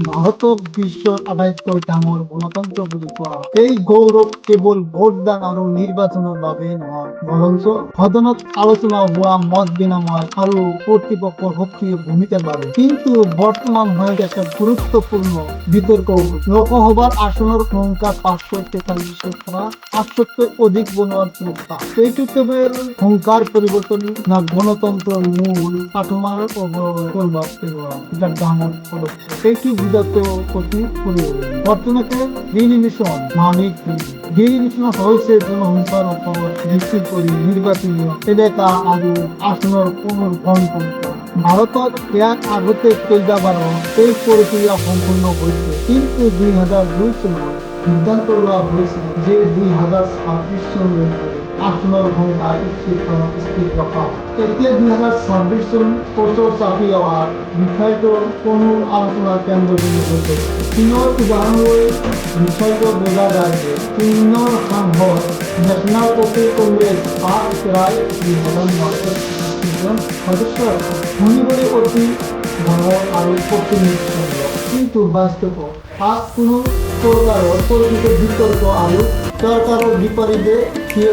ভারতক বিশ্বৰ আটাইতকৈ ডাঙৰ গণতন্ত্ৰ বুলি কোৱা হয়। এই গৌৰৱ কেৱল ভোটদান আৰু নিৰ্বাচনৰ বাবেই নহয়, বৰঞ্চ সদনত আলোচনা হোৱা মত বিনিময় আৰু কৰ্তৃপক্ষৰ সক্ৰিয় ভূমিকাৰ বাবে। কিন্তু বৰ্তমান হয়েছে একটা গুরুত্বপূর্ণ বিতর্ক। লোকসভার আসনের সংখ্যা 543 পৰা 500 অধিক বনোৱাৰ চেষ্টা। এইটো কেৱল সংখ্যাৰ পৰিৱৰ্তন না গণতন্ত্ৰৰ মূল কাঠামোৰ প্ৰভাৱ পেলোৱা এটা ডাঙৰ পদক্ষেপ। এইটো বুজাটো অতি প্ৰয়োজন। বৰ্তমানে রিনিমিশন মানে কি? রিনিমিশন হৈছে জনসংখ্যাৰ ওপৰত ভিত্তি কৰি নিৰ্বাচনী এলেকা আৰু আসনৰ পুনৰ্গঠন। ভাৰতত ইয়াৰ আগতে কেইবাবাৰো এই প্ৰক্ৰিয়া সম্পূৰ্ণ হৈছে, কিন্তু 2002 চনত সিদ্ধান্ত লোৱা হৈছিল যে 2026 চনলৈকে আসনৰ সংখ্যা স্থিৰ ৰখা হয়। এতিয়া 2026 চন বছৰ চাপি অহাৰ বিষয়টোৰ কোনো আলোচনাৰ কেন্দ্ৰবিন্দু হৈছে। চীনৰ উদাহৰণ লৈ বিষয়টো বুজা যায় যে চীনৰ সাংসদ নেশ্যনেল পিপল কংগ্ৰেছ প্ৰায় 2009 সদস্য আছে। শুনিবলৈ অতি ডাঙৰ আৰু প্ৰতিনিধিত্ব, কিন্তু বাস্তৱত তাত কোনো চৰকাৰৰ পৰিচিত বিতৰ্ক আৰু চৰকাৰৰ বিপৰীতে